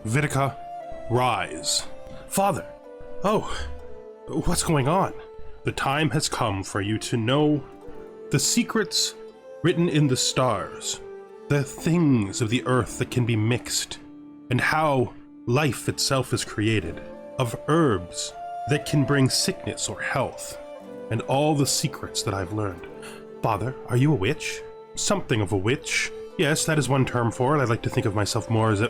Vitica, rise. Father! Oh, what's going on? The time has come for you to know the secrets written in the stars, the things of the earth that can be mixed, and how life itself is created, of herbs that can bring sickness or health, and all the secrets that I've learned. Father, are you a witch? Something of a witch. Yes, that is one term for it. I like to think of myself more as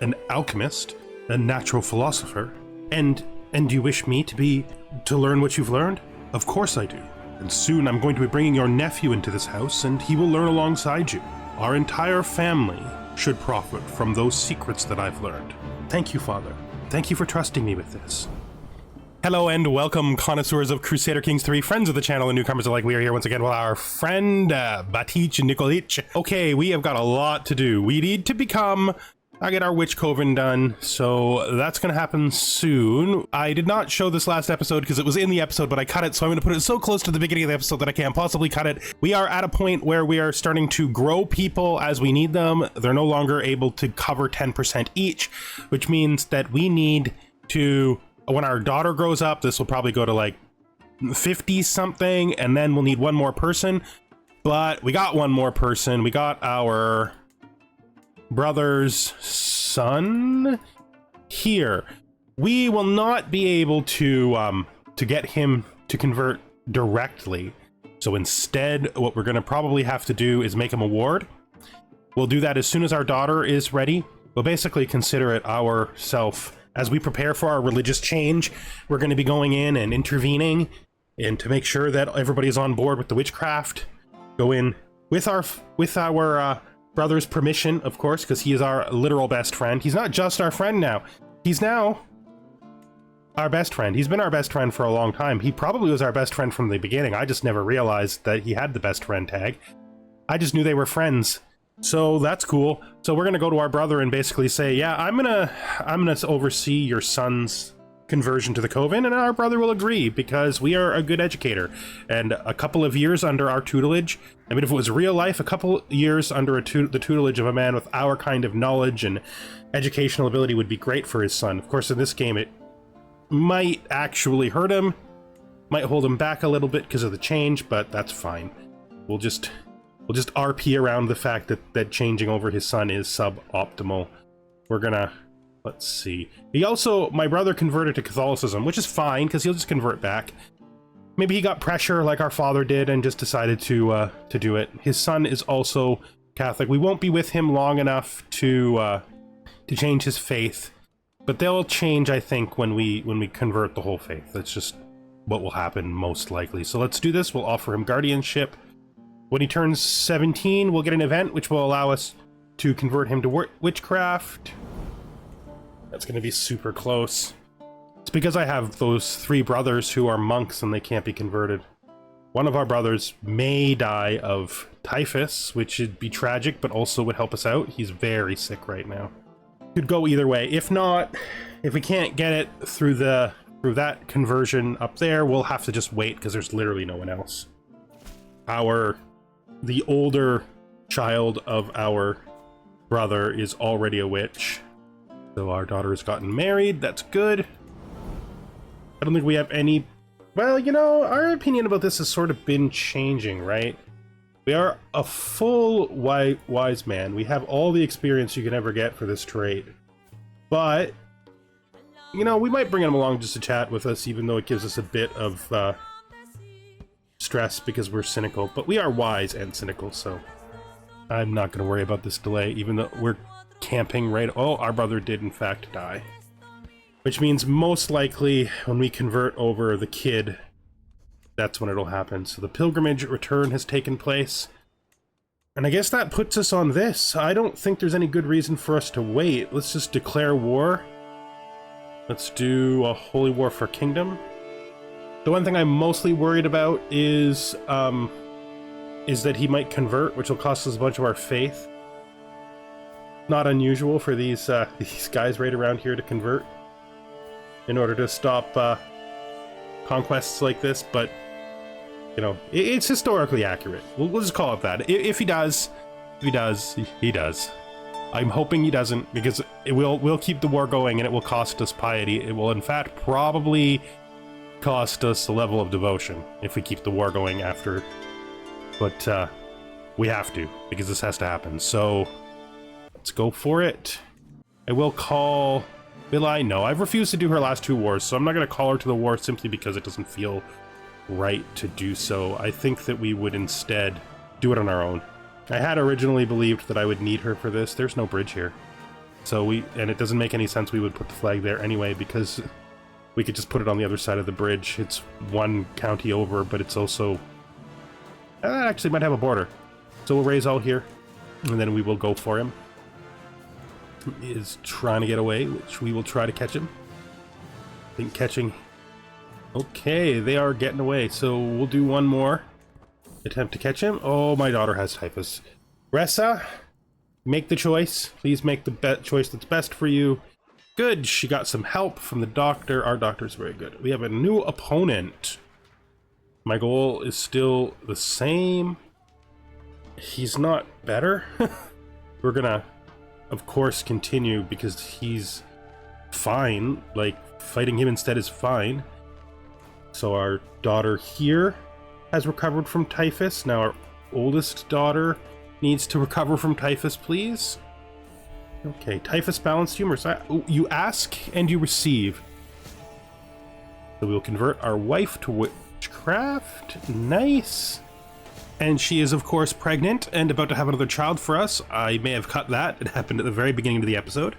an alchemist, a natural philosopher. And do you wish me to learn what you've learned? Of course I do. And soon I'm going to be bringing your nephew into this house, and he will learn alongside you. Our entire family should profit from those secrets that I've learned. Thank you, Father. Thank you for trusting me with this. Hello and welcome, connoisseurs of Crusader Kings 3, friends of the channel and newcomers alike. We are here once again with our friend Batic and Nikolic. Okay, we have got a lot to do. We need to get our witch coven done, so that's gonna happen soon. I did not show this last episode because it was in the episode, but I cut it, so I'm gonna put it so close to the beginning of the episode that I can't possibly cut it. We are at a point where we are starting to grow people as we need them. They're no longer able to cover 10% each, which means that we need to, when our daughter grows up, this will probably go to like 50 something, and then we'll need one more person. But we got one more person. We got our brother's son here. We will not be able to get him to convert directly. So instead, what we're gonna probably have to do is make him a ward. We'll do that as soon as our daughter is ready. We'll basically consider it ourself. As we prepare for our religious change, we're going to be going in and intervening, and to make sure that everybody is on board with the witchcraft, go in with our brother's permission, of course, because he is our literal best friend. He's not just our friend now. He's now our best friend. He's been our best friend for a long time. He probably was our best friend from the beginning. I just never realized that he had the best friend tag. I just knew they were friends. So that's cool. So we're gonna go to our brother and basically say, yeah, I'm gonna oversee your son's conversion to the Coven, and our brother will agree because we are a good educator. And a couple of years under our tutelage, I mean, if it was real life, a couple years under the tutelage of a man with our kind of knowledge and educational ability would be great for his son. Of course, in this game, it might actually hurt him, might hold him back a little bit because of the change, but that's fine. We'll just RP around the fact that changing over his son is suboptimal. We're gonna, let's see. My brother converted to Catholicism, which is fine, because he'll just convert back. Maybe he got pressure like our father did and just decided to do it. His son is also Catholic. We won't be with him long enough to change his faith, but they'll change, I think, when we convert the whole faith. That's just what will happen most likely. So let's do this. We'll offer him guardianship. When he turns 17, we'll get an event which will allow us to convert him to witchcraft. That's going to be super close. It's because I have those 3 brothers who are monks and they can't be converted. One of our brothers may die of typhus, which would be tragic, but also would help us out. He's very sick right now. Could go either way. If not, if we can't get it through that conversion up there, we'll have to just wait because there's literally no one else. The older child of our brother is already a witch. So our daughter has gotten married. That's good. I don't think we have any... Well, you know, our opinion about this has sort of been changing, right? We are a full wise man. We have all the experience you can ever get for this trait. But, you know, we might bring him along just to chat with us, even though it gives us a bit of... stress because we're cynical, but we are wise and cynical, so I'm not going to worry about this delay, even though we're camping right... Oh, our brother did in fact die. Which means most likely when we convert over the kid, that's when it'll happen. So the pilgrimage return has taken place. And I guess that puts us on this. I don't think there's any good reason for us to wait. Let's just declare war. Let's do a holy war for kingdom. The one thing I'm mostly worried about is that he might convert, which will cost us a bunch of our faith. Not unusual for these guys right around here to convert in order to stop conquests like this, but you know, it's historically accurate. We'll just call it that. If he does, he does. I'm hoping he doesn't, because we'll keep the war going and it will cost us piety. It will in fact probably cost us the level of devotion if we keep the war going after. But we have to, because this has to happen. So let's go for it. I will call... Will I? No, I've refused to do her last 2 wars, so I'm not going to call her to the war simply because it doesn't feel right to do so. I think that we would instead do it on our own. I had originally believed that I would need her for this. There's no bridge here. So and it doesn't make any sense we would put the flag there anyway, because we could just put it on the other side of the bridge. It's 1 county over, but it's also... actually might have a border. So we'll raise all here, and then we will go for him. He is trying to get away, which we will try to catch him. I think catching... Okay, they are getting away, so we'll do 1 more attempt to catch him. Oh, my daughter has typhus. Ressa, make the choice. Please make the choice that's best for you. Good, she got some help from the doctor. Our doctor's very good. We have a new opponent. My goal is still the same. He's not better. We're gonna, of course, continue because he's fine. Like, fighting him instead is fine. So our daughter here has recovered from typhus. Now our oldest daughter needs to recover from typhus, please. Okay, typhus balanced humors. You ask and you receive. So we'll convert our wife to witchcraft. Nice. And she is, of course, pregnant and about to have another child for us. I may have cut that. It happened at the very beginning of the episode.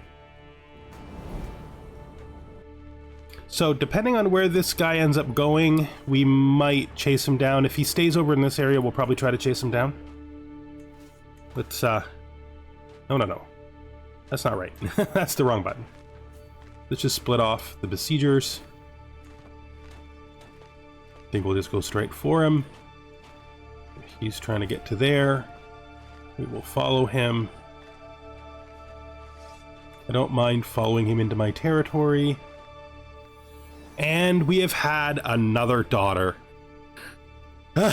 So depending on where this guy ends up going, we might chase him down. If he stays over in this area, we'll probably try to chase him down. Let's, no. That's not right. That's the wrong button. Let's just split off the besiegers. I think we'll just go straight for him. He's trying to get to there. We will follow him. I don't mind following him into my territory. And we have had another daughter. I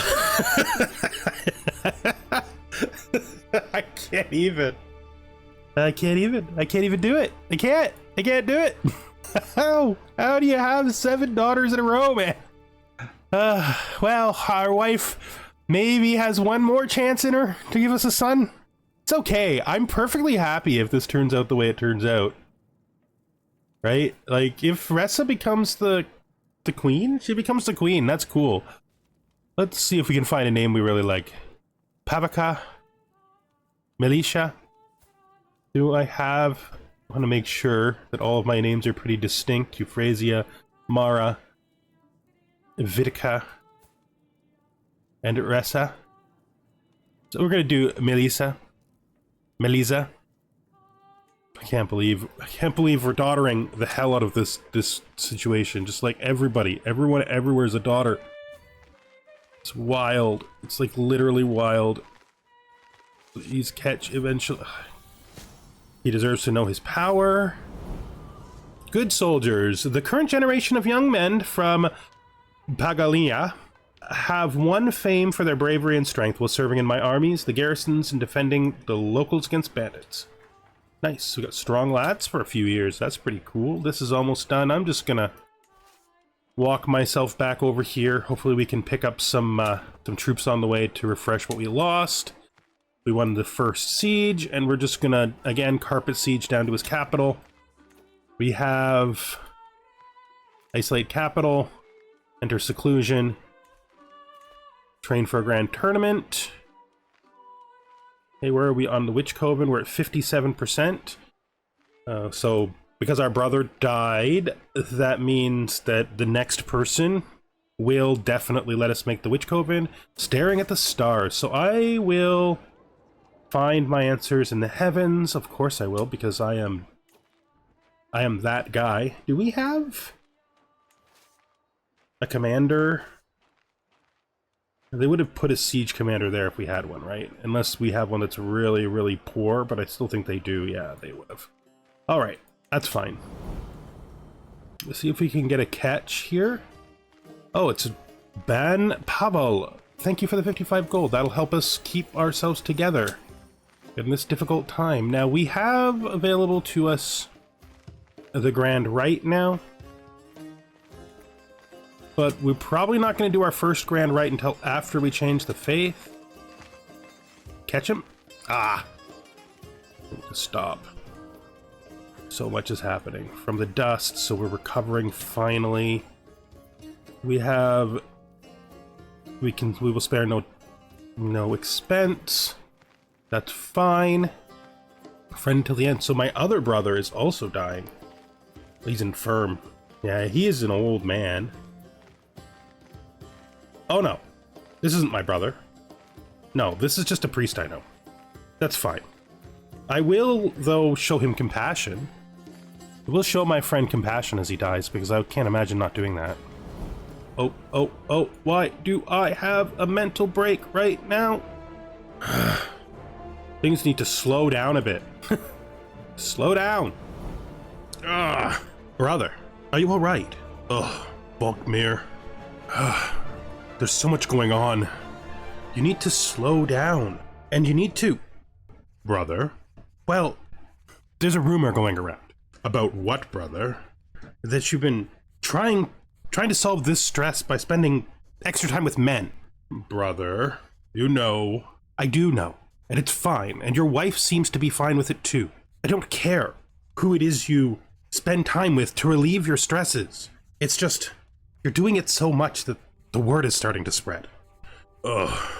can't even do it. I can't do it. How do you have 7 daughters in a row, man? Well, our wife maybe has 1 more chance in her to give us a son. It's okay. I'm perfectly happy if this turns out the way it turns out. Right? Like, if Ressa becomes the queen, she becomes the queen. That's cool. Let's see if we can find a name we really like. Pavica? Militia? I want to make sure that all of my names are pretty distinct. Euphrasia, Mara, Vitica, and Ressa. So we're going to do Melisa. I can't believe we're daughtering the hell out of this situation. Just like everyone everywhere is a daughter. It's wild. It's like literally wild. Please catch eventually. He deserves to know his power. Good soldiers. The current generation of young men from Pagalia have won fame for their bravery and strength while serving in my armies, the garrisons, and defending the locals against bandits. Nice. We got strong lads for a few years. That's pretty cool. This is almost done. I'm just gonna walk myself back over here. Hopefully we can pick up some troops on the way to refresh what we lost. We won the first siege, and we're just gonna, again, carpet siege down to his capital. We have isolate capital, enter seclusion, train for a grand tournament. Hey, where are we on the Witch Coven? We're at 57%. So, because our brother died, that means that the next person will definitely let us make the Witch Coven. Staring at the stars. So I will find my answers in the heavens. Of course I will, because I am that guy. Do we have a commander? They would have put a siege commander there if we had one, right? Unless we have one that's really, really poor, but I still think they do. Yeah, they would have. All right, that's fine. Let's see if we can get a catch here. Oh, it's Ban Pavel. Thank you for the 55 gold. That'll help us keep ourselves together. in this difficult time. Now, we have available to us the Grand Rite now, but we're probably not going to do our first Grand Rite until after we change the faith. Catch him? Ah! Stop. So much is happening. From the dust, so we're recovering finally. We have... We will spare no expense. That's fine. Friend till the end. So my other brother is also dying. He's infirm. Yeah, he is an old man. Oh no. This isn't my brother. No, this is just a priest I know. That's fine. I will, though, show him compassion. I will show my friend compassion as he dies, because I can't imagine not doing that. Oh, why do I have a mental break right now? Things need to slow down a bit. Slow down. Brother, are you alright? Ugh, Bogmir. There's so much going on. You need to slow down. And you need to... Brother? Well, there's a rumor going around. About what, brother? That you've been trying to solve this stress by spending extra time with men. Brother, you know. I do know. And it's fine. And your wife seems to be fine with it too. I don't care who it is you spend time with to relieve your stresses. It's just, you're doing it so much that the word is starting to spread. Ugh.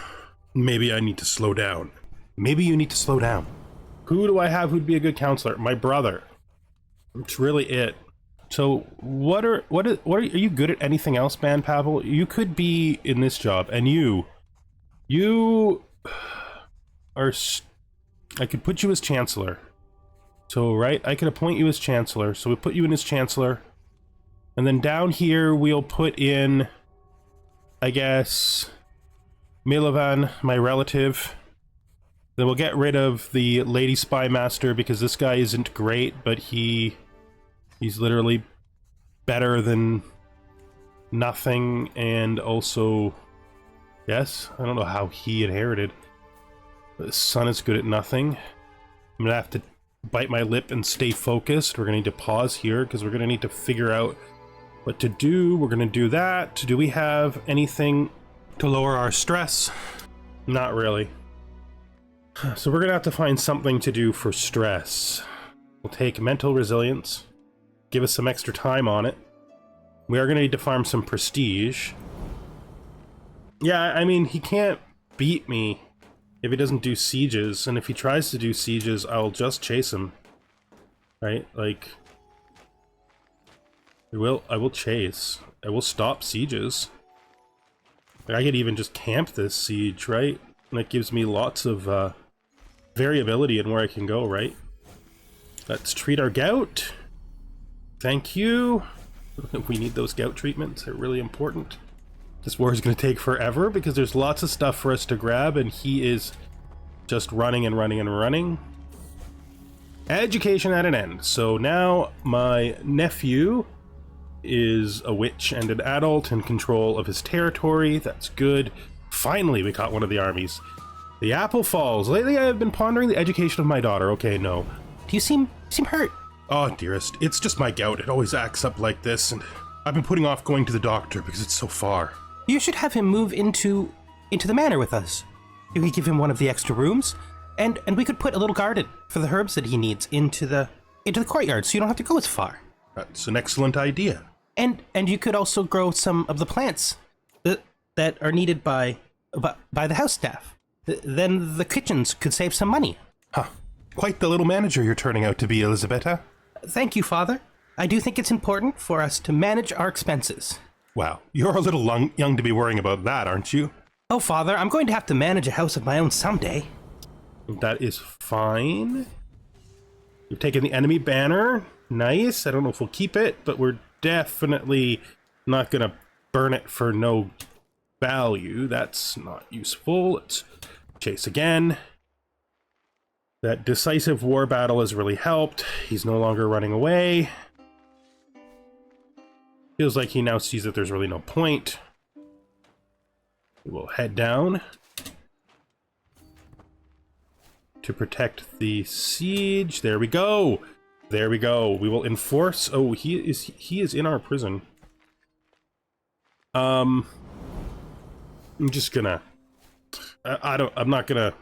Maybe I need to slow down. Maybe you need to slow down. Who do I have who'd be a good counselor? My brother. It's really it. So are you good at anything else, Ban Pavel? You could be in this job, and you are... I could put you as chancellor. So, right, I could appoint you as chancellor. So we put you in as chancellor. And then down here, we'll put in, I guess, Milovan, my relative. Then we'll get rid of the Lady Spy Master, because this guy isn't great, but he's literally better than nothing, and also, yes, I don't know how he inherited. The son is good at nothing. I'm gonna have to bite my lip and stay focused. We're gonna need to pause here, because we're gonna need to figure out what to do. We're gonna do that. Do we have anything to lower our stress? Not really. So we're gonna have to find something to do for stress. We'll take mental resilience. Give us some extra time on it. We are going to need to farm some prestige. Yeah, I mean, he can't beat me if he doesn't do sieges, and if he tries to do sieges, I'll just chase him. Right? Like, I will chase. I will stop sieges. Like, I could even just camp this siege, right? And that gives me lots of variability in where I can go, right? Let's treat our gout. Thank you. We need those gout treatments. They're really important. This war is going to take forever because there's lots of stuff for us to grab, and he is just running and running and running. Education at an end. So now my nephew is a witch and an adult in control of his territory. That's good. Finally, we caught one of the armies. The apple falls. Lately, I have been pondering the education of my daughter. Okay, no. Do you seem hurt? Oh, dearest, it's just my gout. It always acts up like this, and I've been putting off going to the doctor because it's so far. You should have him move into the manor with us. You could give him one of the extra rooms, and we could put a little garden for the herbs that he needs into the courtyard, so you don't have to go as far. That's an excellent idea. And you could also grow some of the plants that are needed by the house staff. Then the kitchens could save some money. Huh. Quite the little manager you're turning out to be, Elisabetta. Thank you, Father. I do think it's important for us to manage our expenses. Wow, you're a little young to be worrying about that, aren't you? Oh, Father, I'm going to have to manage a house of my own someday. That is fine. You've taken the enemy banner. Nice. I don't know if we'll keep it, but we're definitely not going to burn it for no value. That's not useful. Let's chase again. That decisive war battle has really helped. He's no longer running away. Feels like he now sees that there's really no point. We will head down to protect the siege. There we go. There we go. We will enforce. Oh, he is in our prison. I'm just gonna. I'm not gonna.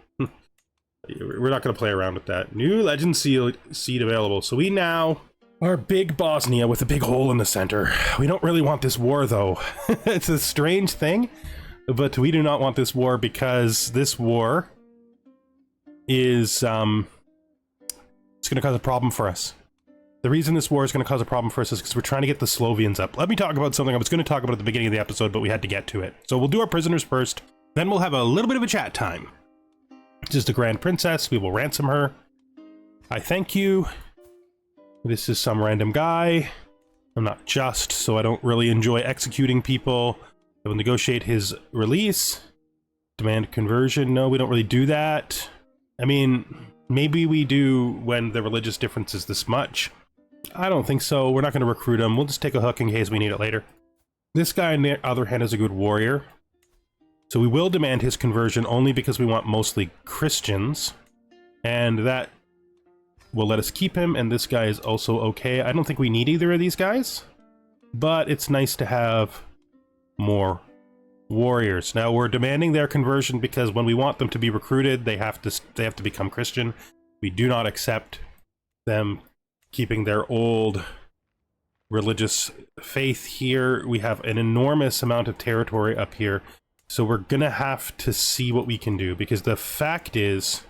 We're not gonna play around with that. New legend seed available. So we now are big Bosnia with a big hole in the center. We don't really want this war though. It's a strange thing, but we do not want this war because this war is it's going to cause a problem for us. The reason this war is going to cause a problem for us is because we're trying to get the Slovians up. Let me talk about something I was going to talk about at the beginning of the episode, but we had to get to it. So we'll do our prisoners first, then we'll have a little bit of a chat time. This is the Grand Princess. We will ransom her. I thank you. This is some random guy. I'm not just, so I don't really enjoy executing people. I will negotiate his release. Demand conversion. No, we don't really do that. I mean, maybe we do when the religious difference is this much. I don't think so. We're not going to recruit him. We'll just take a hook in case we need it later. This guy, on the other hand, is a good warrior. So we will demand his conversion only because we want mostly Christians. And that will let us keep him. And this guy is also okay. I don't think we need either of these guys. But it's nice to have more warriors. Now we're demanding their conversion because when we want them to be recruited, they have to become Christian. We do not accept them keeping their old religious faith here. We have an enormous amount of territory up here, so we're gonna have to see what we can do, because the fact is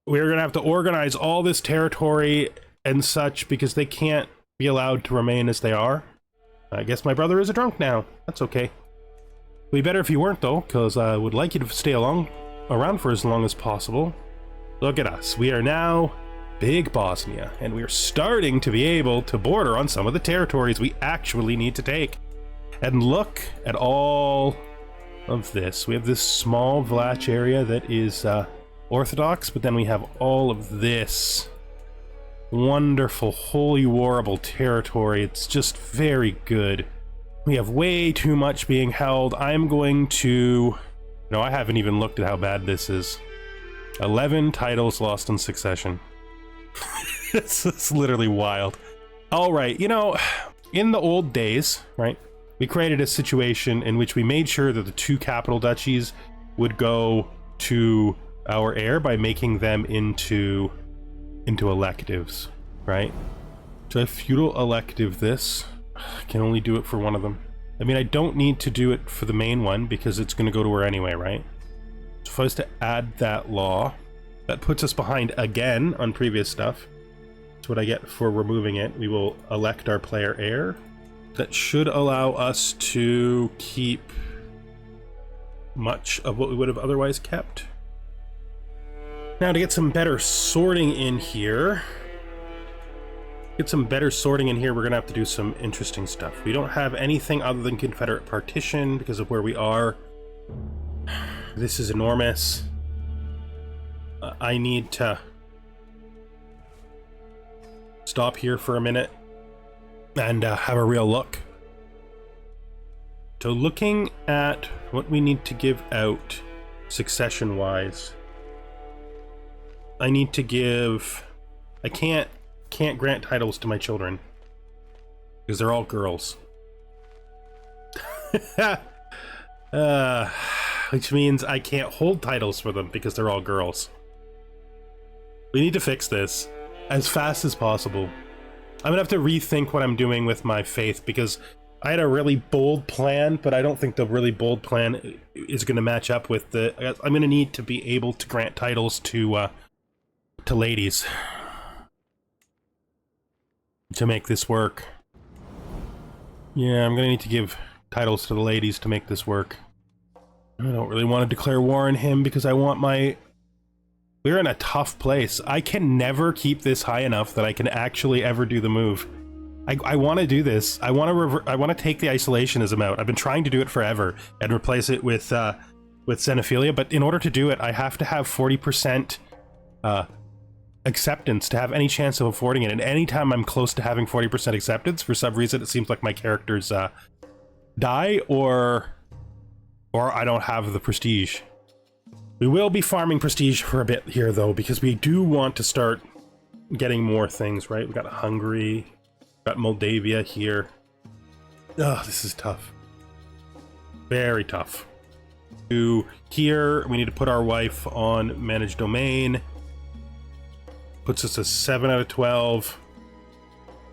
we're gonna have to organize all this territory and such because they can't be allowed to remain as they are. I guess my brother is a drunk now. That's okay. It'd be better if you weren't, though, because I would like you to stay around for as long as possible. Look at us. We are now big Bosnia, and we are starting to be able to border on some of the territories we actually need to take. And look at all of this. We have this small Vlach area that is Orthodox, but then we have all of this wonderful, holy warable territory. It's just very good. We have way too much being held. I'm going to... No, I haven't even looked at how bad this is. 11 titles lost in succession. It's literally wild. Alright, you know, in the old days, right, we created a situation in which we made sure that the 2 capital duchies would go to our heir by making them into electives, right? So a feudal elective this... I can only do it for one of them. I mean, I don't need to do it for the main one because it's going to go to her anyway, right? So if I was to add that law, that puts us behind again on previous stuff. That's what I get for removing it. We will elect our player heir. That should allow us to keep much of what we would have otherwise kept. Now to get some better sorting in here... we're gonna have to do some interesting stuff. We don't have anything other than Confederate partition because of where we are. This is enormous. I need to stop here for a minute and have a real look. So looking at what we need to give out succession wise, I need to give... I can't grant titles to my children because they're all girls. Which means I can't hold titles for them because they're all girls. We need to fix this as fast as possible. I'm gonna have to rethink what I'm doing with my faith because I had a really bold plan, but I don't think the really bold plan is gonna match up with the... I'm gonna need to be able to grant titles to ladies to make this work. Yeah, I'm gonna need to give titles to the ladies to make this work. I don't really want to declare war on him because I want my... We're in a tough place. I can never keep this high enough that I can actually ever do the move. I want to do this. I want to take the isolationism out. I've been trying to do it forever and replace it with xenophilia, but in order to do it, I have to have 40% acceptance to have any chance of affording it. And anytime I'm close to having 40% acceptance, for some reason it seems like my characters die or I don't have the prestige. We will be farming prestige for a bit here, though, because we do want to start getting more things, right? We got Hungary, got Moldavia here. Ugh, this is tough. Very tough. To here, we need to put our wife on managed domain. Puts us a 7 out of 12.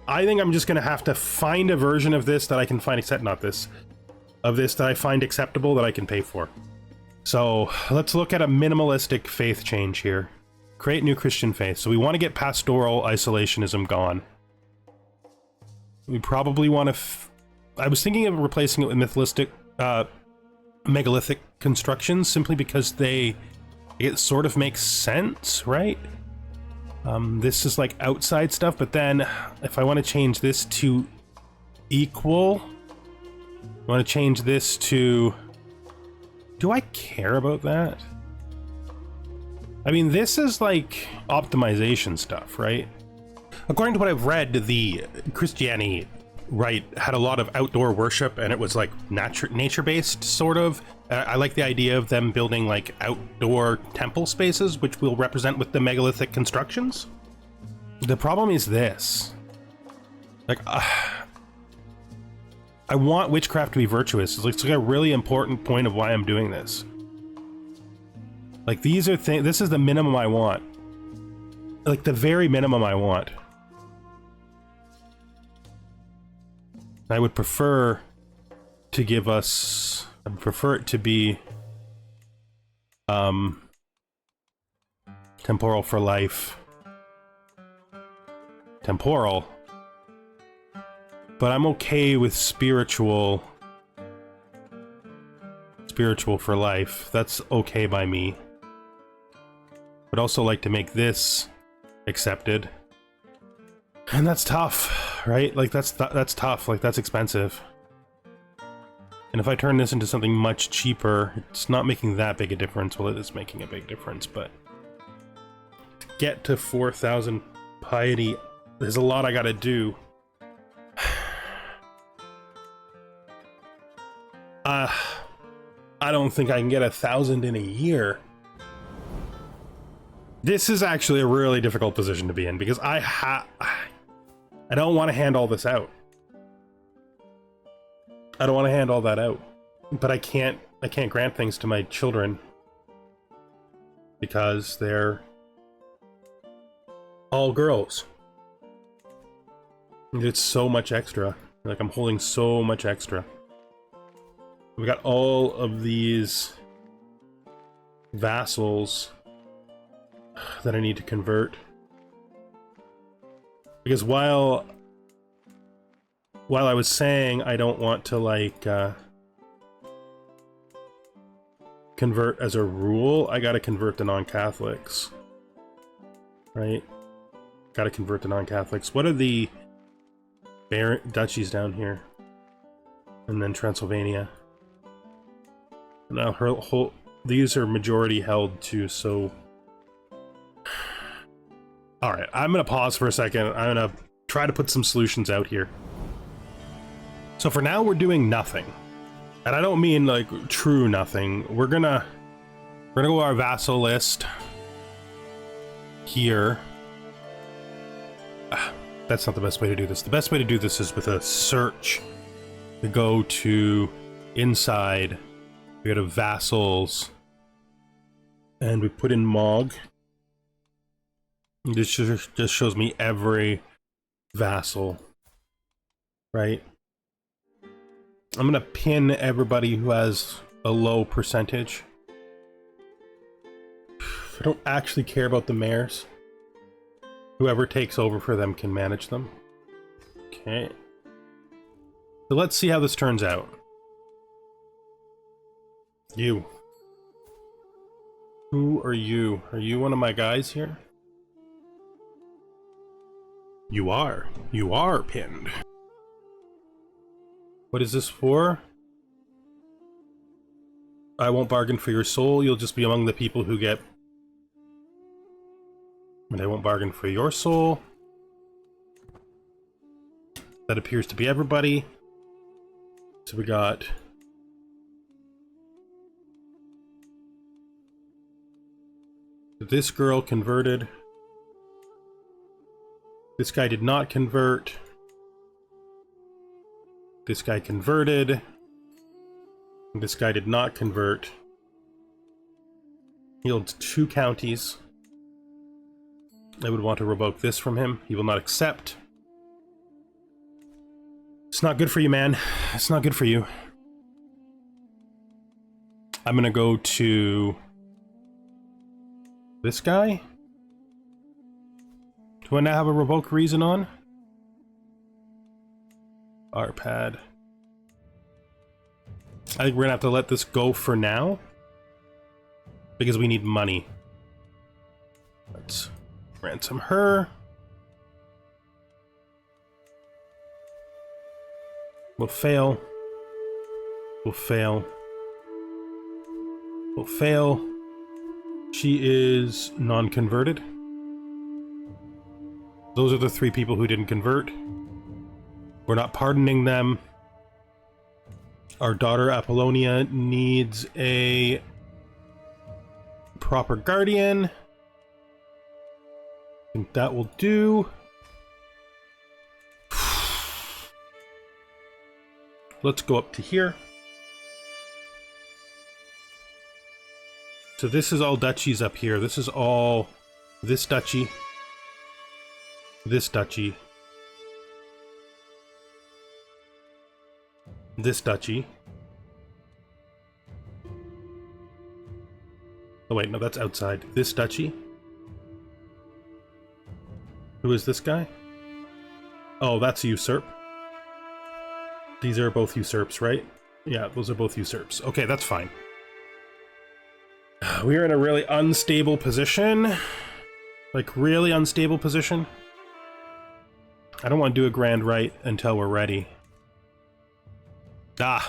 I think I'm just going to have to find a version of this that I can find, except not this, of this that I find acceptable that I can pay for. So let's look at a minimalistic faith change here. Create new Christian faith. So we want to get pastoral isolationism gone. We probably want to... I was thinking of replacing it with megalithic constructions, simply because it sort of makes sense, right? This is like outside stuff, but then if I want to change this to equal, I want to change this to... Do I care about that? I mean, this is like optimization stuff, right? According to what I've read, the Christianity rite had a lot of outdoor worship, and it was like nature-based, sort of. I like the idea of them building like outdoor temple spaces, which we'll represent with the megalithic constructions. The problem is this. Like, I want witchcraft to be virtuous. It's like a really important point of why I'm doing this. Like, these are things... This is the minimum I want. Like, the very minimum I want. I would prefer to give us... I would prefer it to be... temporal for life. Temporal. But I'm okay with spiritual... Spiritual for life. That's okay by me. Would also like to make this accepted. And that's tough, right? Like, that's tough. Like, that's expensive. And if I turn this into something much cheaper, it's not making that big a difference. Well, it is making a big difference, but... To get to 4,000 piety, there's a lot I gotta do. I don't think I can get 1,000 in a year. This is actually a really difficult position to be in, because I don't want to hand all this out. I don't want to hand all that out. But I can't grant things to my children because they're all girls. It's so much extra. Like, I'm holding so much extra. We got all of these vassals that I need to convert. Because while I was saying I don't want to, like, convert as a rule, I gotta convert the non-Catholics. Right? Gotta convert the non-Catholics. What are the duchies down here? And then Transylvania. Now, these are majority held too, so... Alright, I'm gonna pause for a second. I'm gonna try to put some solutions out here. So for now, we're doing nothing. And I don't mean, like, true nothing. We're gonna go our vassal list here. That's not the best way to do this. The best way to do this is with a search. We go to inside. We go to vassals. And we put in Mog. This just shows me every vassal. Right? I'm gonna pin everybody who has a low percentage. I don't actually care about the mayors. Whoever takes over for them can manage them. Okay. So let's see how this turns out. You. Who are you? Are you one of my guys here? You are. You are pinned. What is this for? I won't bargain for your soul. You'll just be among the people who get... And I won't bargain for your soul. That appears to be everybody. So we got... This girl converted. This guy did not convert. This guy converted. This guy did not convert. He holds 2 counties. I would want to revoke this from him. He will not accept. It's not good for you, man. It's not good for you. I'm gonna go to this guy. Do I now have a revoke reason on? R-pad. I think we're gonna have to let this go for now because we need money. Let's ransom her. We'll fail. We'll fail. We'll fail. She is non-converted. Those are the 3 people who didn't convert. We're not pardoning them. Our daughter Apollonia needs a proper guardian. I think that will do. Let's go up to here. So this is all duchies up here. This is all this duchy. This duchy. This duchy. Oh wait, no, that's outside. This duchy. Who is this guy? Oh, that's a usurp. These are both usurps, right? Yeah, those are both usurps. Okay, that's fine. We are in a really unstable position. Like, really unstable position. I don't want to do a grand rite until we're ready.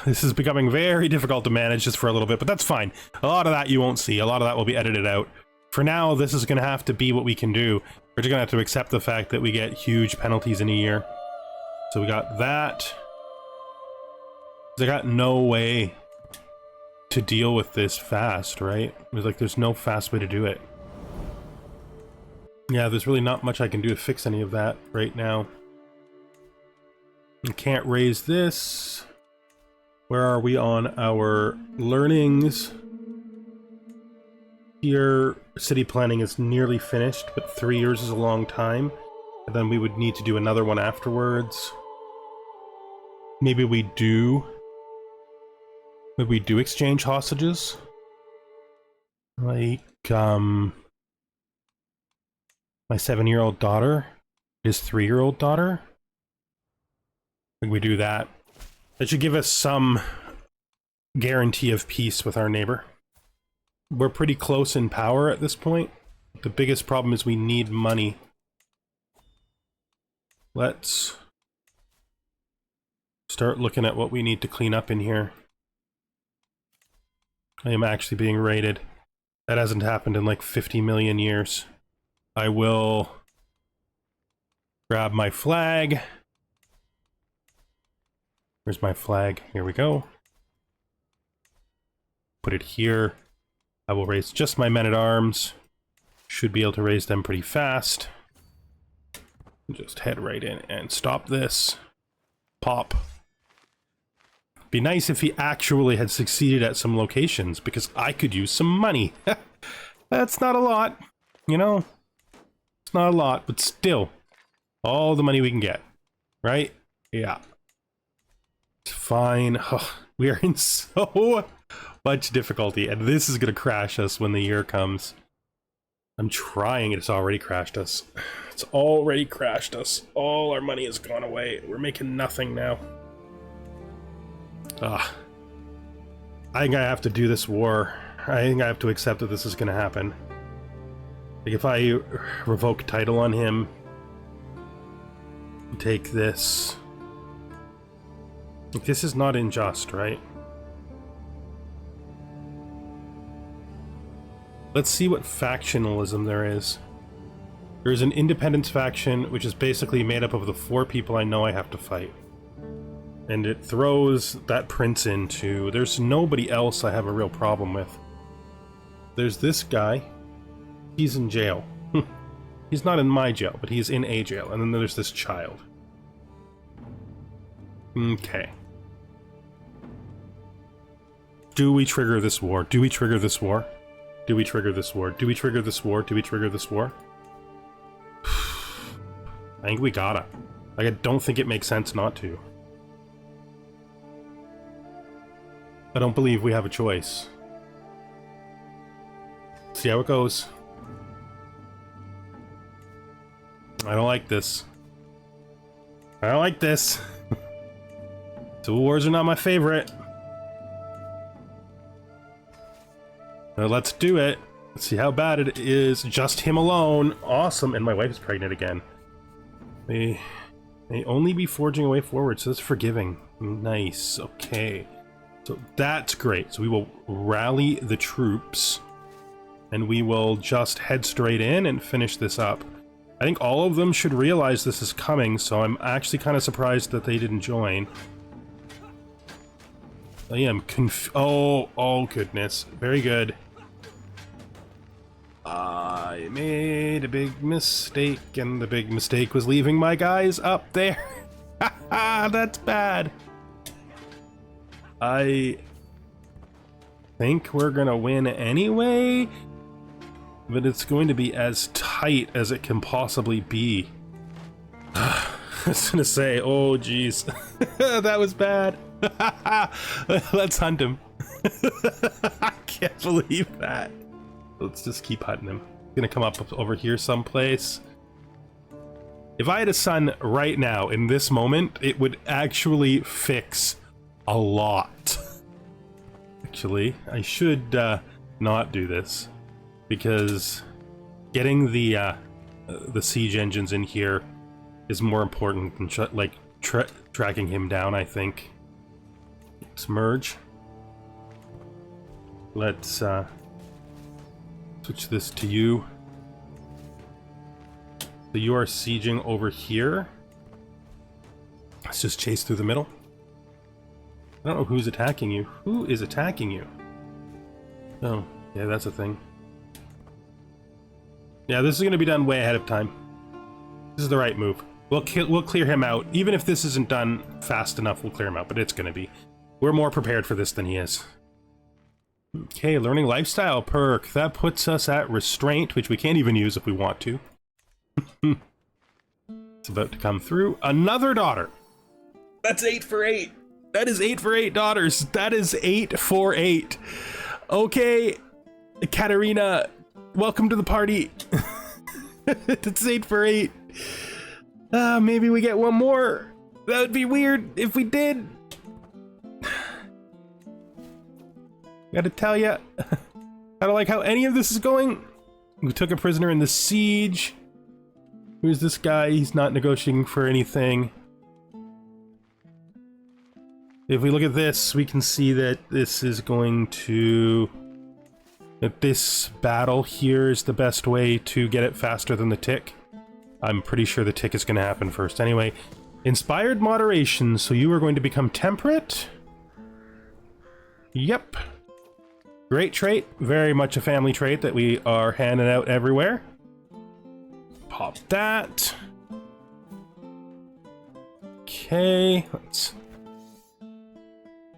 This is becoming very difficult to manage just for a little bit, but that's fine. A lot of that you won't see. A lot of that will be edited out. For now, this is going to have to be what we can do. We're just going to have to accept the fact that we get huge penalties in a year. So we got that. I got no way to deal with this fast, right? There's no fast way to do it. Yeah, there's really not much I can do to fix any of that right now. I can't raise this. Where are we on our learnings? Here, city planning is nearly finished, but 3 years is a long time. And then we would need to do another one afterwards. Maybe we do. Maybe we do exchange hostages. Like, my 7-year-old daughter, his 3-year-old daughter. I think we do that. That should give us some guarantee of peace with our neighbor. We're pretty close in power at this point. The biggest problem is we need money. Let's start looking at what we need to clean up in here. I am actually being raided. That hasn't happened in like 50 million years. I will grab my flag. Where's my flag? Here we go. Put it here. I will raise just my men-at-arms. Should be able to raise them pretty fast. Just head right in and stop this. Pop. Be nice if he actually had succeeded at some locations, because I could use some money. That's not a lot, you know? It's not a lot, but still. All the money we can get. Right? Yeah. It's fine. Oh, we are in so much difficulty, and this is going to crash us when the year comes. I'm trying. It's already crashed us. It's already crashed us. All our money has gone away. We're making nothing now. I think I have to do this war. I think I have to accept that this is going to happen. Like, if I revoke title on him, take this. Like, this is not unjust, right? Let's see what factionalism there is. There's an independence faction, which is basically made up of the 4 people I know I have to fight. And it throws that prince into... There's nobody else I have a real problem with. There's this guy. He's in jail. He's not in my jail, but he's in a jail. And then there's this child. Okay. Do we trigger this war? Do we trigger this war? Do we trigger this war? Do we trigger this war? Do we trigger this war? I think we gotta. Like, I don't think it makes sense not to. I don't believe we have a choice. See how it goes. I don't like this. I don't like this. Civil wars are not my favorite. Let's do it. Let's see how bad it is. Just him alone. Awesome. And my wife is pregnant again. May only be forging a way forward, so that's forgiving. Nice. Okay. So that's great. So we will rally the troops. And we will just head straight in and finish this up. I think all of them should realize this is coming, so I'm actually kind of surprised that they didn't join. I am oh goodness. Very good. I made a big mistake, and the big mistake was leaving my guys up there. Haha, that's bad. I think we're gonna win anyway, but it's going to be as tight as it can possibly be. I was gonna say, oh geez, that was bad. Let's hunt him. I can't believe that. Let's just keep hunting him. He's gonna come up over here someplace. If I had a son right now, in this moment, it would actually fix a lot. Actually, I should not do this, because getting the siege engines in here is more important than tracking him down, I think. Let's merge. Let's switch this to you. So you are sieging over here. Let's just chase through the middle. I don't know who's attacking you. Who is attacking you? Oh, yeah, that's a thing. Yeah, this is going to be done way ahead of time. This is the right move. We'll clear him out. Even if this isn't done fast enough, we'll clear him out, but it's going to be. We're more prepared for this than he is. Okay, learning lifestyle perk. That puts us at restraint, which we can't even use if we want to. It's about to come through. Another daughter. That's 8 for 8. That is 8 for 8 daughters. That is 8 for 8. Okay, Katerina, welcome to the party. It's 8 for 8. Maybe we get one more. That would be weird if we did. Gotta tell ya, I don't like how any of this is going. We took a prisoner in the siege. Who's this guy? He's not negotiating for anything. If we look at this, we can see that this is going to... that this battle here is the best way to get it faster than the tick. I'm pretty sure the tick is going to happen first. Anyway, inspired moderation, so you are going to become temperate? Yep. Great trait, very much a family trait that we are handing out everywhere. Pop that. Okay, let's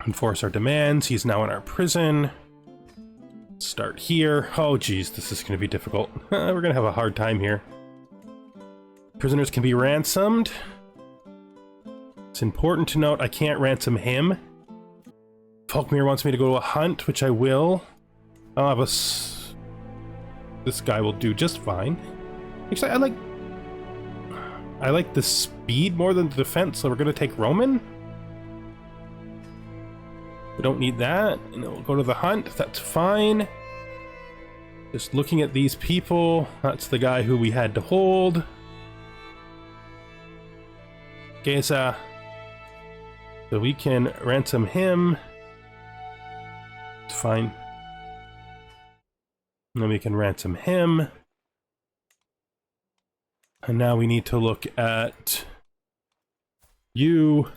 enforce our demands. He's now in our prison. Start here. Oh geez, this is going to be difficult. We're going to have a hard time here. Prisoners can be ransomed. It's important to note I can't ransom him. Falkmere wants me to go to a hunt, which I will. I'll have this guy will do just fine. Actually, I like the speed more than the defense, so we're gonna take Roman. We don't need that, and then we'll go to the hunt. That's fine. Just looking at these people, that's the guy who we had to hold. Geza. So we can ransom him. It's fine. And then we can ransom him. And now we need to look at you.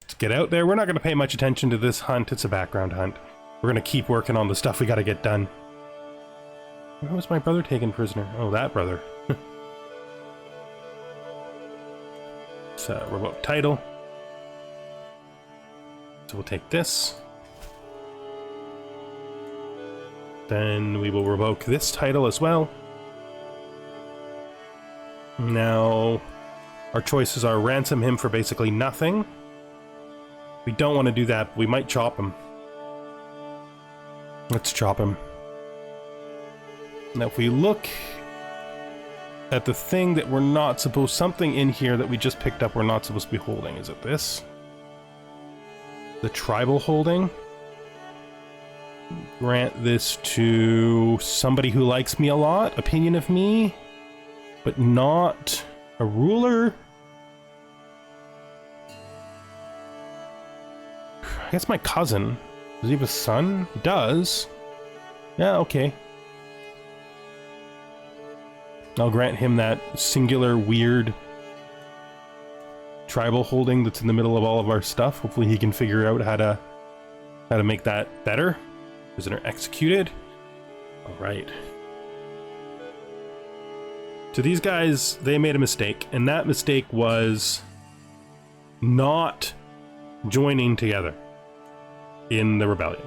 Let's get out there. We're not going to pay much attention to this hunt. It's a background hunt. We're going to keep working on the stuff we got to get done. Where was my brother taken prisoner? Oh, that brother. So, revoke title. So we'll take this. Then we will revoke this title as well. Now, our choices are ransom him for basically nothing. We don't want to do that, but we might chop him. Let's chop him. Now, if we look at the thing that we're not supposed... Something in here that we just picked up we're not supposed to be holding. Is it this? The tribal holding? Grant this to somebody who likes me a lot. Opinion of me. But not a ruler? I guess my cousin. Does he have a son? He does. Yeah, okay. I'll grant him that singular, weird tribal holding that's in the middle of all of our stuff. Hopefully he can figure out how to make that better. Prisoner executed. Alright. So these guys, they made a mistake, and that mistake was not joining together in the rebellion.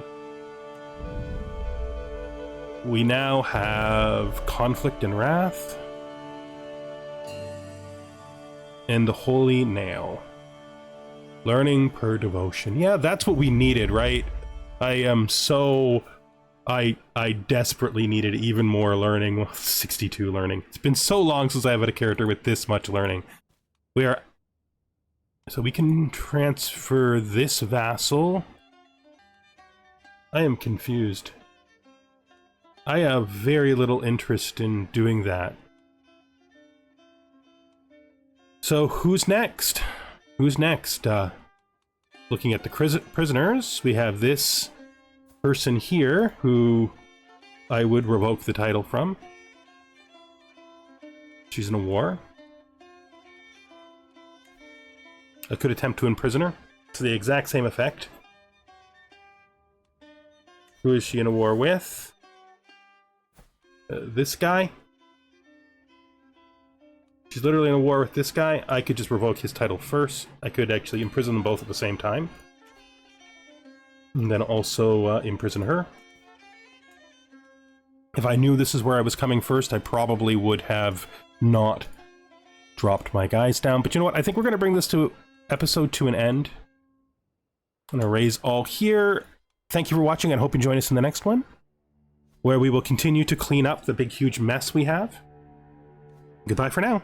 We now have conflict and wrath. And the holy nail. Learning per devotion. Yeah, that's what we needed, right? I desperately needed even more learning. Well, 62 learning. It's been so long since I've had a character with this much learning. So we can transfer this vassal. I am confused. I have very little interest in doing that. So who's next? Who's next? Looking at the prisoners, we have this person here who I would revoke the title from. She's in a war. I could attempt to imprison her. It's the exact same effect. Who is she in a war with? This guy. She's literally in a war with this guy. I could just revoke his title first. I could actually imprison them both at the same time. And then also imprison her. If I knew this is where I was coming first, I probably would have not dropped my guys down. But you know what? I think we're going to bring this to episode to an end. I'm going to raise all here. Thank you for watching, and hope you join us in the next one, where we will continue to clean up the big, huge mess we have. Goodbye for now.